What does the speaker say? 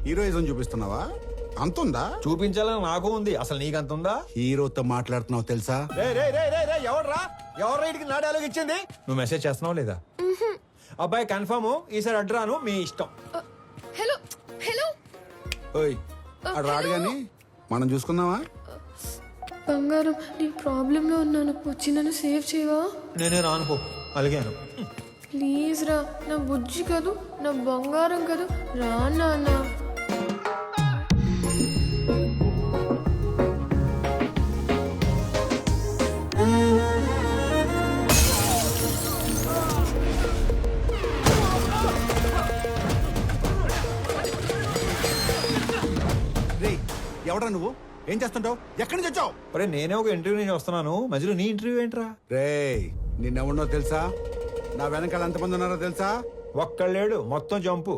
Heroism చూపిస్తున్నావా? అంతుందా? చూపించాలని నాకు ఉంది, అసలు నీకంతుందా? హీరోతో మాట్లాడుతున్నావు తెలుసా? ఎవర్రా ఇటుకి నా డైలాగ్ ఇచ్చింది? నువ్వు మెసేజ్ చేస్తున్నావు లేదా? అబ్బాయి కన్ఫర్మ్, ఈసారి అడ్రాను, మీ ఇష్టం. హలో హలో ఓయ్ అడు రాడు గాని మనం చూసుకుందామా? బంగారం, నేను ప్రాబ్లంలో ఉన్నాను, వచ్చి నన్ను సేవ్ చేయవా? నేనే రానుకో, అలిగాను. ప్లీజ్ రా, నా బుజ్జి కదూ, నా బంగారం కదూ, రా నాన్న. రేయ్ ఎవడ్రా నువ్వు? ఏం చేస్తుంటావు? ఎక్కడి నుంచి వచ్చావు? అరే నేనే ఒక ఇంటర్వ్యూ నుంచి వస్తున్నాను, మధ్యలో నీ ఇంటర్వ్యూ ఏంట్రా? రేయ్ నిన్నెవడో తెలుసా? నా వెనకాల ఎంతమంది ఉన్నారో తెలుసా? ఒక్కళ్ళేడు, మొత్తం జంపు.